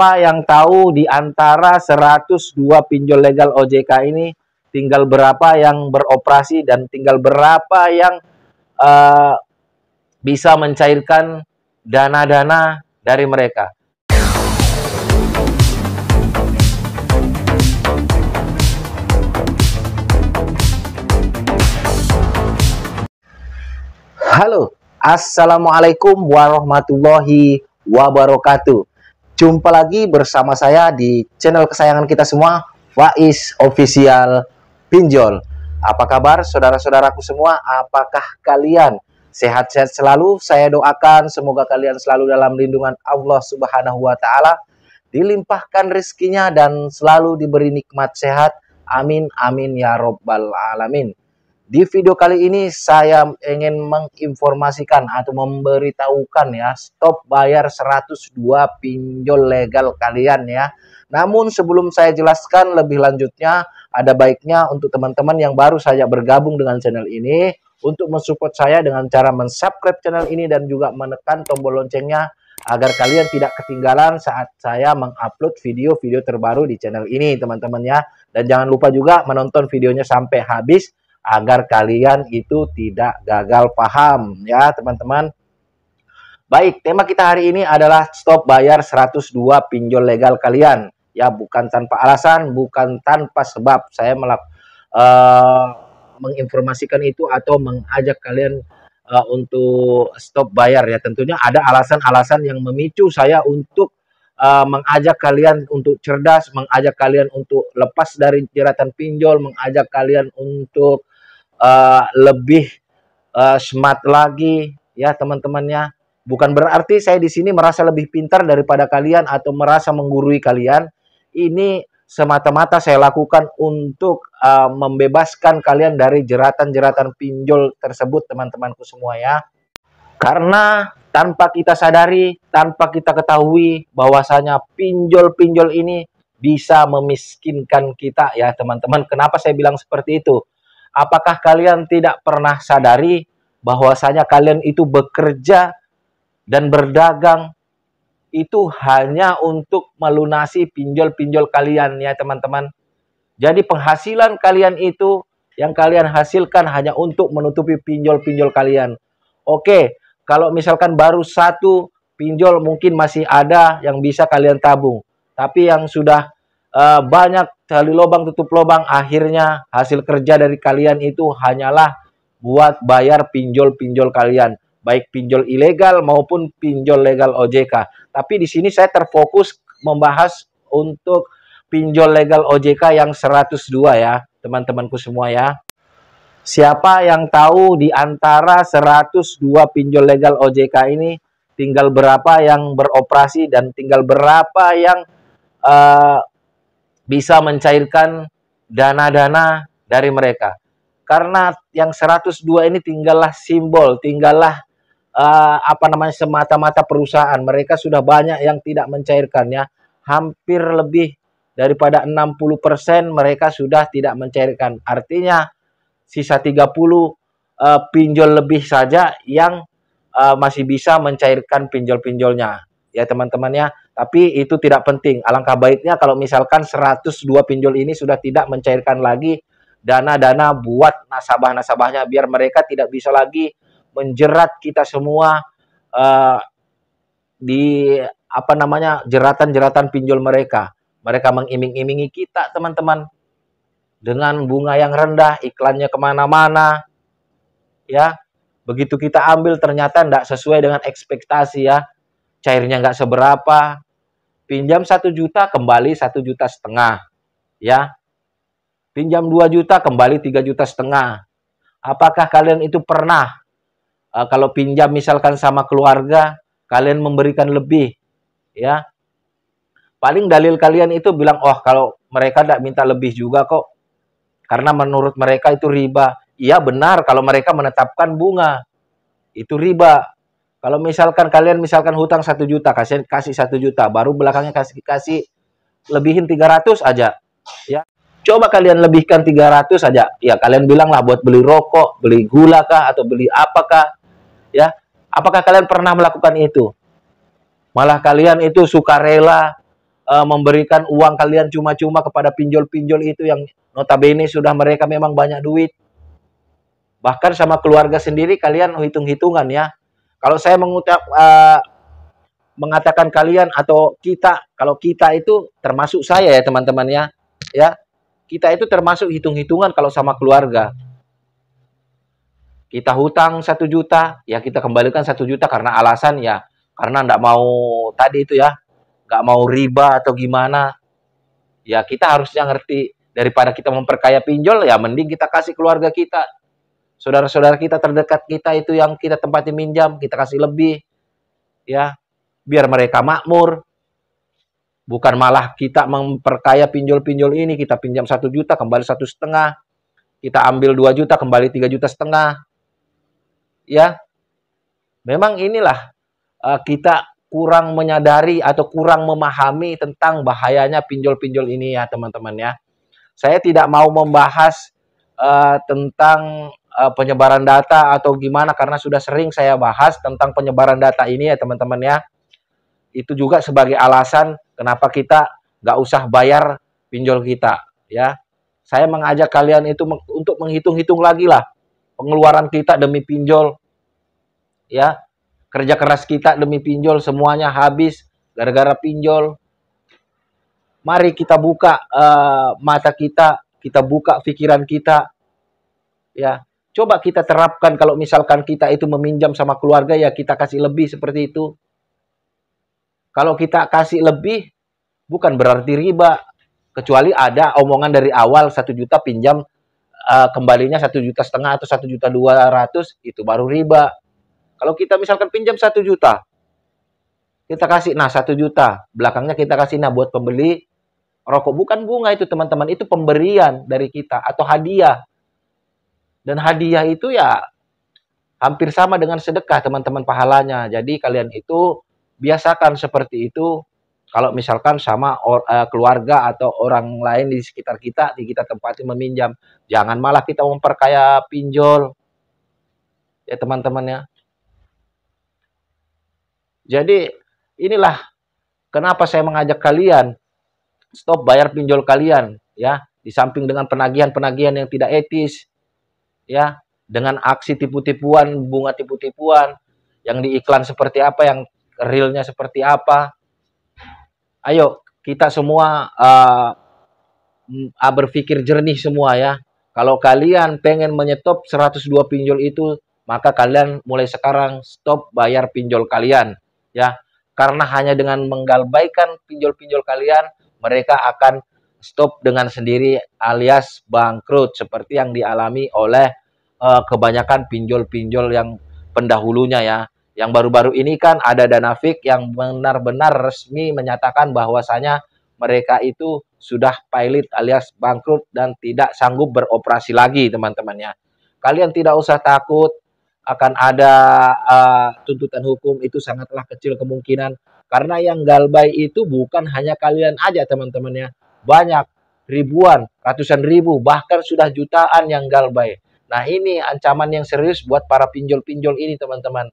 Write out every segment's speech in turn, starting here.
Siapa yang tahu di antara 102 pinjol legal OJK ini tinggal berapa yang beroperasi dan tinggal berapa yang bisa mencairkan dana-dana dari mereka? Halo, Assalamualaikum warahmatullahi wabarakatuh. Jumpa lagi bersama saya di channel kesayangan kita semua, Faiz Official Pinjol. Apa kabar saudara-saudaraku semua? Apakah kalian sehat-sehat selalu? Saya doakan semoga kalian selalu dalam lindungan Allah Subhanahu wa Ta'ala, dilimpahkan rezekinya dan selalu diberi nikmat sehat. Amin amin ya robbal alamin. Di video kali ini saya ingin menginformasikan atau memberitahukan ya, stop bayar 102 pinjol legal kalian ya. Namun sebelum saya jelaskan lebih lanjutnya, ada baiknya untuk teman-teman yang baru saja bergabung dengan channel ini, untuk mensupport saya dengan cara mensubscribe channel ini dan juga menekan tombol loncengnya, agar kalian tidak ketinggalan saat saya mengupload video-video terbaru di channel ini teman-teman ya. Dan jangan lupa juga menonton videonya sampai habis, agar kalian itu tidak gagal paham ya teman-teman. Baik, tema kita hari ini adalah stop bayar 102 pinjol legal kalian. Ya, bukan tanpa alasan, bukan tanpa sebab saya menginformasikan itu atau mengajak kalian untuk stop bayar ya. Tentunya ada alasan-alasan yang memicu saya untuk mengajak kalian untuk cerdas, mengajak kalian untuk lepas dari jeratan pinjol, mengajak kalian untuk lebih smart lagi ya teman-temannya. Bukan berarti saya di sini merasa lebih pintar daripada kalian atau merasa menggurui kalian. Ini semata-mata saya lakukan untuk membebaskan kalian dari jeratan-jeratan pinjol tersebut teman-temanku semua ya. Karena tanpa kita sadari, tanpa kita ketahui bahwasanya pinjol-pinjol ini bisa memiskinkan kita ya teman-teman. Kenapa saya bilang seperti itu? Apakah kalian tidak pernah sadari bahwasanya kalian itu bekerja dan berdagang itu hanya untuk melunasi pinjol-pinjol kalian ya teman-teman. Jadi penghasilan kalian itu yang kalian hasilkan hanya untuk menutupi pinjol-pinjol kalian. Oke, kalau misalkan baru satu pinjol mungkin masih ada yang bisa kalian tabung. Tapi yang sudah banyak gali lubang tutup lubang, akhirnya hasil kerja dari kalian itu hanyalah buat bayar pinjol-pinjol kalian, baik pinjol ilegal maupun pinjol legal OJK. Tapi di sini saya terfokus membahas untuk pinjol legal OJK yang 102 ya, teman-temanku semua ya. Siapa yang tahu di antara 102 pinjol legal OJK ini tinggal berapa yang beroperasi dan tinggal berapa yang bisa mencairkan dana-dana dari mereka? Karena yang 102 ini tinggallah simbol, tinggallah semata-mata perusahaan. Mereka sudah banyak yang tidak mencairkannya. Hampir lebih daripada 60% mereka sudah tidak mencairkan. Artinya sisa 30 pinjol lebih saja yang masih bisa mencairkan pinjol-pinjolnya ya teman-teman ya. Tapi itu tidak penting. Alangkah baiknya kalau misalkan 102 pinjol ini sudah tidak mencairkan lagi dana-dana buat nasabah-nasabahnya, biar mereka tidak bisa lagi menjerat kita semua di jeratan-jeratan pinjol mereka. Mereka mengiming-imingi kita teman-teman dengan bunga yang rendah, iklannya kemana-mana ya. Begitu kita ambil ternyata tidak sesuai dengan ekspektasi ya. Cairnya nggak seberapa, pinjam 1 juta kembali 1,5 juta ya, pinjam 2 juta kembali 3,5 juta. Apakah kalian itu pernah kalau pinjam misalkan sama keluarga kalian memberikan lebih ya? Paling dalil kalian itu bilang, oh kalau mereka tidak minta lebih juga kok, karena menurut mereka itu riba. Iya benar, kalau mereka menetapkan bunga itu riba. Kalau misalkan kalian hutang 1 juta, kasih 1 juta, baru belakangnya kasih lebihin 300 aja. Ya. Coba kalian lebihkan 300 aja. Ya, kalian bilang lah buat beli rokok, beli gula kah atau beli apakah? Ya. Apakah kalian pernah melakukan itu? Malah kalian itu sukarela memberikan uang kalian cuma-cuma kepada pinjol-pinjol itu yang notabene sudah mereka memang banyak duit. Bahkan sama keluarga sendiri kalian hitung-hitungan ya. Kalau saya mengatakan kalian atau kita, kalau kita itu termasuk saya ya teman-teman ya. Kita itu termasuk hitung-hitungan kalau sama keluarga. Kita hutang 1 juta, ya kita kembalikan 1 juta karena alasan ya, karena nggak mau tadi itu ya, nggak mau riba atau gimana. Ya kita harusnya ngerti, daripada kita memperkaya pinjol, ya mending kita kasih keluarga kita, saudara-saudara kita terdekat kita itu yang kita tempati minjam, kita kasih lebih, ya biar mereka makmur. Bukan malah kita memperkaya pinjol-pinjol ini, kita pinjam 1 juta kembali 1,5, kita ambil 2 juta kembali 3,5 juta. Ya, memang inilah kita kurang menyadari atau kurang memahami tentang bahayanya pinjol-pinjol ini ya teman-teman ya. Saya tidak mau membahas tentang penyebaran data atau gimana, karena sudah sering saya bahas tentang penyebaran data ini ya teman-teman ya. Itu juga sebagai alasan kenapa kita nggak usah bayar pinjol kita ya. Saya mengajak kalian itu untuk menghitung-hitung lagi lah pengeluaran kita demi pinjol ya. Kerja keras kita demi pinjol semuanya habis gara-gara pinjol. Mari kita buka mata kita buka pikiran kita ya. Coba kita terapkan, kalau misalkan kita itu meminjam sama keluarga ya kita kasih lebih seperti itu. Kalau kita kasih lebih bukan berarti riba, kecuali ada omongan dari awal 1 juta pinjam kembalinya 1,5 juta atau 1,2 juta, itu baru riba. Kalau kita misalkan pinjam 1 juta, kita kasih 1 juta, belakangnya kita kasih buat pembeli rokok, bukan bunga itu teman-teman, itu pemberian dari kita atau hadiah. Dan hadiah itu ya hampir sama dengan sedekah teman-teman pahalanya. Jadi kalian itu biasakan seperti itu kalau misalkan sama keluarga atau orang lain di sekitar kita, di kita tempati meminjam. Jangan malah kita memperkaya pinjol ya teman-teman ya. Jadi inilah kenapa saya mengajak kalian stop bayar pinjol kalian ya, di samping dengan penagihan-penagihan yang tidak etis ya, dengan aksi tipu-tipuan, bunga tipu-tipuan yang di iklan seperti apa, yang realnya seperti apa. Ayo kita semua berpikir jernih semua ya. Kalau kalian pengen menyetop 102 pinjol itu, maka kalian mulai sekarang stop bayar pinjol kalian ya. Karena hanya dengan menggalbaikan pinjol-pinjol kalian, mereka akan stop dengan sendiri alias bangkrut seperti yang dialami oleh kebanyakan pinjol-pinjol yang pendahulunya ya. Yang baru-baru ini kan ada Danafik yang benar-benar resmi menyatakan bahwasanya mereka itu sudah pilot alias bangkrut dan tidak sanggup beroperasi lagi teman-temannya. Kalian tidak usah takut akan ada tuntutan hukum, itu sangatlah kecil kemungkinan. Karena yang galbay itu bukan hanya kalian aja teman-temannya. Banyak, ribuan, ratusan ribu, bahkan sudah jutaan yang galbay. Nah ini ancaman yang serius buat para pinjol-pinjol ini teman-teman.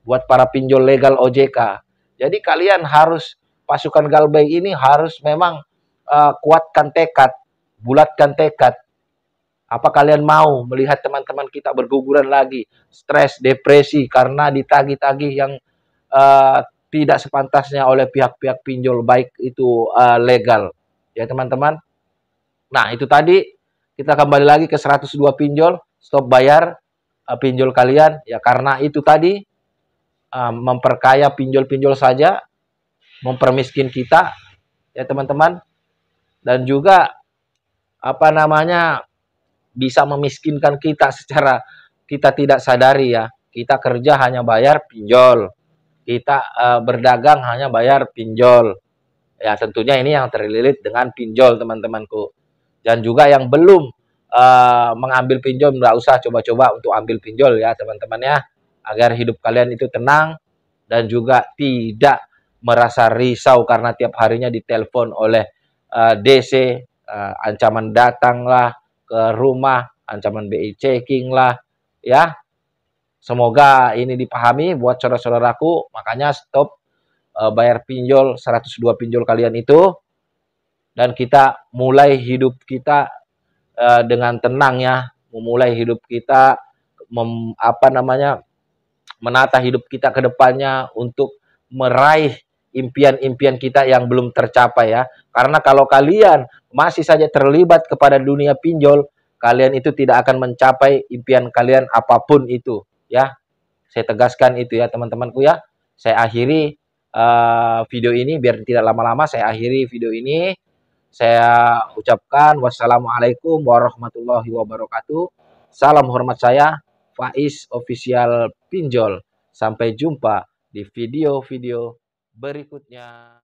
Buat para pinjol legal OJK. Jadi kalian harus, pasukan galbay ini harus memang kuatkan tekad, bulatkan tekad. Apa kalian mau melihat teman-teman kita berguguran lagi, stres, depresi karena ditagih-tagih yang tidak sepantasnya oleh pihak-pihak pinjol, baik itu legal. Ya teman-teman. Nah itu tadi, kita kembali lagi ke 102 pinjol, stop bayar pinjol kalian. Ya karena itu tadi, memperkaya pinjol-pinjol saja, mempermiskin kita ya teman-teman, dan juga apa namanya bisa memiskinkan kita secara kita tidak sadari ya. Kita kerja hanya bayar pinjol, kita berdagang hanya bayar pinjol ya. Tentunya ini yang terlilit dengan pinjol teman-temanku. Dan juga yang belum mengambil pinjol, nggak usah coba-coba untuk ambil pinjol ya teman-teman ya, agar hidup kalian itu tenang dan juga tidak merasa risau karena tiap harinya ditelepon oleh DC, ancaman datanglah ke rumah, ancaman BI checking lah ya. Semoga ini dipahami buat saudara-saudaraku, makanya stop bayar pinjol 102 pinjol kalian itu, dan kita mulai hidup kita dengan tenang ya, memulai hidup kita menata hidup kita ke depannya untuk meraih impian-impian kita yang belum tercapai ya. Karena kalau kalian masih saja terlibat kepada dunia pinjol, kalian itu tidak akan mencapai impian kalian apapun itu ya. Saya tegaskan itu ya teman-temanku ya. Saya akhiri video ini biar tidak lama-lama, saya akhiri video ini. Saya ucapkan wassalamualaikum warahmatullahi wabarakatuh. Salam hormat saya, Faiz Official Pinjol. Sampai jumpa di video-video berikutnya.